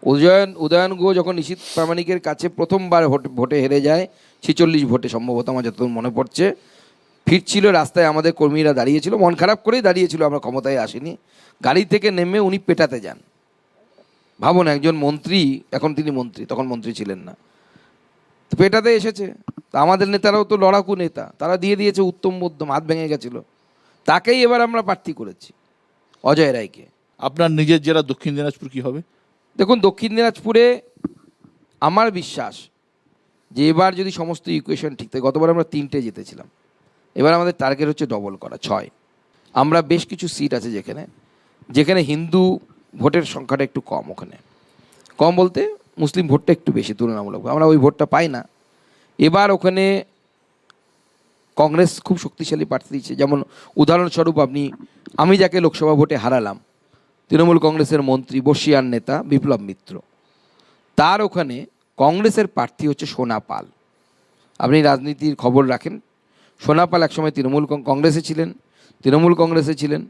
উদয়ন গুহ যখন নিশীথ প্রামাণিকের কাছে প্রথমবার ভোটে হেরে যায়, 46 ভোটে সম্ভবত, আমার যতদূর মনে পড়ছে, ফিরছিল রাস্তায়, আমাদের কর্মীরা দাঁড়িয়েছিল, মন খারাপ করেই দাঁড়িয়েছিল, আমরা ক্ষমতায় আসিনি। গাড়ি থেকে নেমে উনি পেটাতে যান। ভাবুন, একজন মন্ত্রী, এখন তিনি মন্ত্রী, তখন মন্ত্রী ছিলেন না, তো পেটাতে এসেছে। তা আমাদের নেতারাও তো লড়াকু নেতা, তারা দিয়ে দিয়েছে উত্তম মধ্যম, হাত ভেঙে গেছিল। তাকেই এবার আমরা প্রার্থী করেছি, অজয় রায়কে। আপনার নিজের জেলা দক্ষিণ দিনাজপুর কি হবে? দেখুন, দক্ষিণ দিনাজপুরে আমার বিশ্বাস যে এবার যদি সমস্ত ইকুয়েশন ঠিক থাকে, গতবার আমরা 3টে জিতেছিলাম, এবার আমাদের টার্গেট হচ্ছে ডবল করা, 6। আমরা বেশ কিছু সিট আছে যেখানে যেখানে হিন্দু ভোটের সংখ্যাটা একটু কম, ওখানে কম বলতে মুসলিম ভোটটা একটু বেশি তুলনামূলক, আমরা ওই ভোটটা পাই না। এবার ওখানে কংগ্রেস খুব শক্তিশালী প্রার্থী দিচ্ছে। যেমন উদাহরণস্বরূপ আমি যাকে লোকসভা ভোটে হারালাম, তৃণমূল কংগ্রেসের মন্ত্রী, বর্ষিয়ান নেতা বিপ্লব মিত্র, তার ওখানে কংগ্রেসের প্রার্থী হচ্ছে সোনা পাল। আপনি রাজনীতির খবর রাখেন, সোনা পাল একসময় তৃণমূল কংগ্রেসে ছিলেন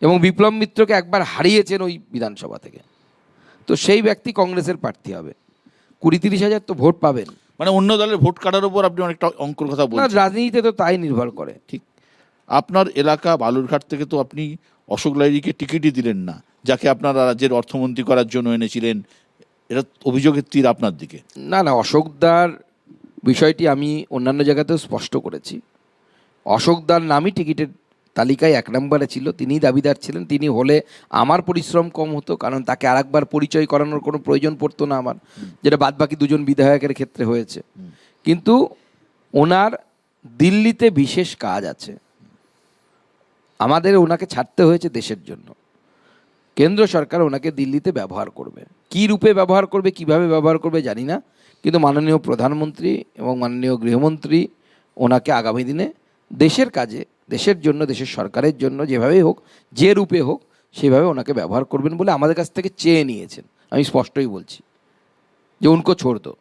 এবং বিপ্লব মিত্রকে একবার হারিয়েছেন ওই বিধানসভা থেকে। তো সেই ব্যক্তি কংগ্রেসের প্রার্থী হবে, 20-30 হাজার তো ভোট পাবেন। মানে অন্য দলের ভোট কাটার উপর আপনি অনেকটা অঙ্কর কথা না, বলছেন। রাজনীতিতে তো তাই নির্ভর করে। ঠিক। আপনার এলাকা বালুরঘাট থেকে তো আপনি অশোক লাহিড়ীকে টিকিটই দিলেন না, যাকে আপনারা রাজ্যের অর্থমন্ত্রী করার জন্য এনেছিলেন। এটা অভিযোগের তীর আপনার দিকে। না না, অশোকদার বিষয়টি আমি অন্যান্য জায়গাতেও স্পষ্ট করেছি। অশোকদার নামই টিকিটের তালিকায় 1 নম্বরে ছিল, তিনিই দাবিদার ছিলেন। তিনি হলে আমার পরিশ্রম কম হতো, কারণ তাকে আরেকবার পরিচয় করানোর কোনো প্রয়োজন পড়তো না আমার, যেটা বাদবাকি 2জন বিধায়কের ক্ষেত্রে হয়েছে। কিন্তু ওনার দিল্লিতে বিশেষ কাজ আছে, আমাদের ওনাকে ছাড়তে হয়েছে দেশের জন্য। কেন্দ্র সরকার ওনাকে দিল্লিতে ব্যবহার করবে, কী রূপে ব্যবহার করবে, কিভাবে ব্যবহার করবে জানি না, কিন্তু মাননীয় প্রধানমন্ত্রী এবং মাননীয় গৃহমন্ত্রী ওনাকে আগামী দিনে দেশের কাজে, দেশের জন্য, দেশের সরকারের জন্য যেভাবেই হোক, যে রূপে হোক, সেভাবে ওনাকে ব্যবহার করবেন বলে আমাদের কাছ থেকে চেয়ে নিয়েছেন। আমি স্পষ্টই বলছি যে উনকো ছোড় দো।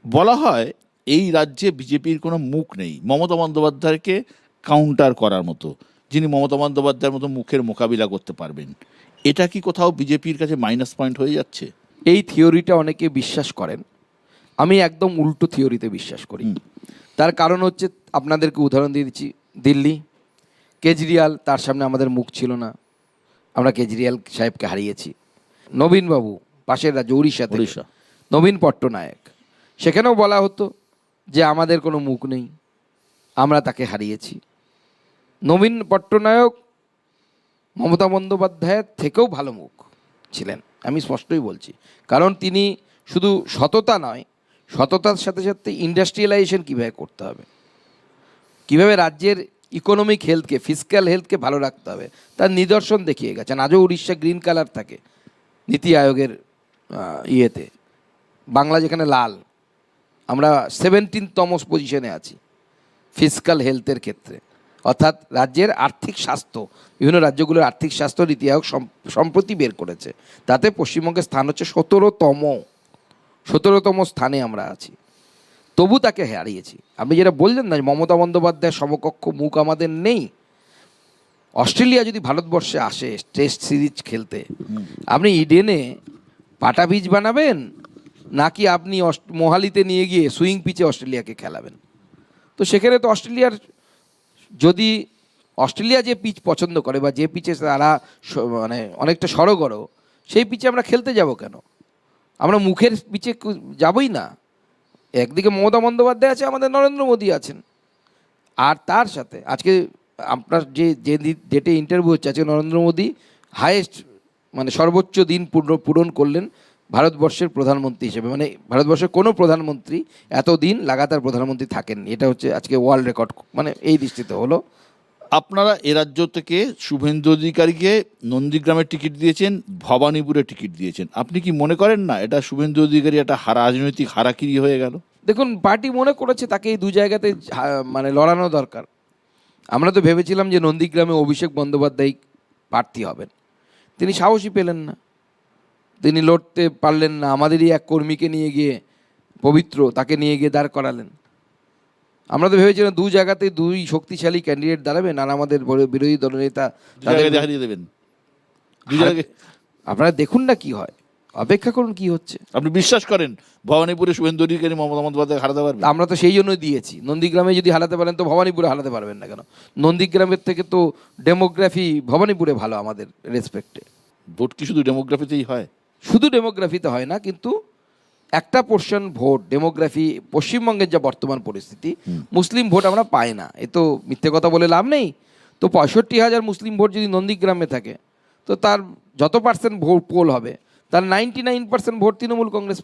বলা হয় এই রাজ্যে বিজেপির কোনো মুখ নেই মমতা বন্দ্যোপাধ্যায়কে কাউন্টার করার মতো, যিনি মমতা বন্দ্যোপাধ্যায়ের মতো মুখের মোকাবিলা করতে পারবেন। এটা কি কোথাও বিজেপির কাছে মাইনাস পয়েন্ট হয়ে যাচ্ছে? এই থিওরিটা অনেকে বিশ্বাস করেন, আমি একদম উল্টো থিওরিতে বিশ্বাস করি। তার কারণ হচ্ছে, আপনাদেরকে উদাহরণ দিয়ে দিচ্ছি, দিল্লি কেজরিওয়াল, তার সামনে আমাদের মুখ ছিল না, আমরা কেজরিওয়াল সাহেবকে হারিয়েছি। নবীনবাবু পাশের রাজ্য উড়িষ্যা থেকে, নবীন পট্টনায়ক, সেখানেও বলা হতো যে আমাদের কোনো মুখ নেই, আমরা তাকে হারিয়েছি। নবীন পট্টনায়ক মমতা বন্দ্যোপাধ্যায়ের থেকেও ভালো মুখ ছিলেন, আমি স্পষ্টই বলছি। কারণ তিনি শুধু সততা নয়, সততার সাথে সাথে ইন্ডাস্ট্রিয়ালাইজেশন কীভাবে করতে হবে, কীভাবে রাজ্যের ইকোনমিক হেলথকে, ফিসক্যাল হেলথকে ভালো রাখতে হবে, তার নিদর্শন দেখিয়ে গেছেন। আজও উড়িষ্যা গ্রিন কালার থাকে নীতি আয়োগের ইয়েতে, বাংলা যেখানে লাল, আমরা 17তম পজিশনে আছি ফিসক্যাল হেলথের ক্ষেত্রে। অর্থাৎ রাজ্যের আর্থিক স্বাস্থ্য, বিভিন্ন রাজ্যগুলোর আর্থিক স্বাস্থ্য নীতি আয়োগ সম্প্রতি বের করেছে, তাতে পশ্চিমবঙ্গের স্থান হচ্ছে 17তম স্থানে আমরা আছি, তবু তাকে হারিয়েছি। আপনি যেটা বললেন না, মমতা বন্দ্যোপাধ্যায়ের সমকক্ষ মুখ আমাদের নেই। অস্ট্রেলিয়া যদি ভারতবর্ষে আসে টেস্ট সিরিজ খেলতে, আপনি ইডেনে পাটা পিচ বানাবেন, নাকি আপনি মোহালিতে নিয়ে গিয়ে সুইং পিচে অস্ট্রেলিয়াকে খেলাবেন? তো সেখানে তো যদি অস্ট্রেলিয়া যে পিচ পছন্দ করে, বা যে পিচে তারা মানে অনেকটা সড়গড়, সেই পিচে আমরা খেলতে যাব কেন? আমরা মুখের পিচে যাবই না। একদিকে মমতা বন্দ্যোপাধ্যায় আছে, আমাদের নরেন্দ্র মোদী আছেন, আর তার সাথে আজকে আপনার যে ডেটে ইন্টারভিউ হচ্ছে, আজকে নরেন্দ্র মোদী হায়েস্ট, মানে সর্বোচ্চ দিন পূরণ করলেন ভারতবর্ষের প্রধানমন্ত্রী হিসেবে। মানে ভারতবর্ষের কোনো প্রধানমন্ত্রী এতদিন লাগাতার প্রধানমন্ত্রী থাকেননি, এটা হচ্ছে আজকে ওয়ার্ল্ড রেকর্ড, মানে এই দৃষ্টিতে হলো। আপনারা এ রাজ্য থেকে শুভেন্দু অধিকারীকে নন্দীগ্রামের টিকিট দিয়েছেন, ভবানীপুরে টিকিট দিয়েছেন। আপনি কি মনে করেন না এটা শুভেন্দু অধিকারী একটা রাজনৈতিক হারাকিরি হয়ে গেল? দেখুন, পার্টি মনে করেছে তাকে এই 2 জায়গাতে মানে লড়ানো দরকার। আমরা তো ভেবেছিলাম যে নন্দীগ্রামে অভিষেক বন্দ্যোপাধ্যায় প্রার্থী হবেন, তিনি সাহসী পেলেন না, তিনি লড়তে পারলেন না। আমাদেরই এক কর্মীকে নিয়ে গিয়ে, পবিত্র, তাকে নিয়ে গিয়ে দাঁড় করালেন। আমরা তো ভেবেছিলাম 2 জায়গাতে 2 শক্তিশালী ক্যান্ডিডেট দাঁড়াবেন, আর আমাদের বিরোধী দলনেতা দেবেন। আপনারা দেখুন না কি হয়। অপেক্ষা করুন কি হচ্ছে। আপনি বিশ্বাস করেন ভবানীপুরে শুভেন্দু অধিকারী মমতা বন্দ্যোপাধ্যায় হারাতে পারবে? আমরা তো সেই জন্য দিয়েছি। নন্দীগ্রামে যদি হারাতে পারেন তো ভবানীপুরে হারাতে পারবেন না কেন? নন্দীগ্রামের থেকে তো ডেমোগ্রাফি ভবানীপুরে ভালো আমাদের রেসপেক্টে। ভোট কি শুধু ডেমোগ্রাফিতেই হয়? শুধু ডেমোগ্রাফিতে হয় না, কিন্তু একটা পোর্শন ভোট ডেমোগ্রাফি, পশ্চিমবঙ্গের যা বর্তমান পরিস্থিতি, মুসলিম ভোট আমরা পাই না। এ তো মিথ্যে কথা বলে লাভ নেই। তো 65,000 মুসলিম ভোট যদি নন্দীগ্রামে থাকে, তো তার যত পার্সেন্ট ভোট পোল হবে তার 99% ভোট তৃণমূল কংগ্রেস পাবে।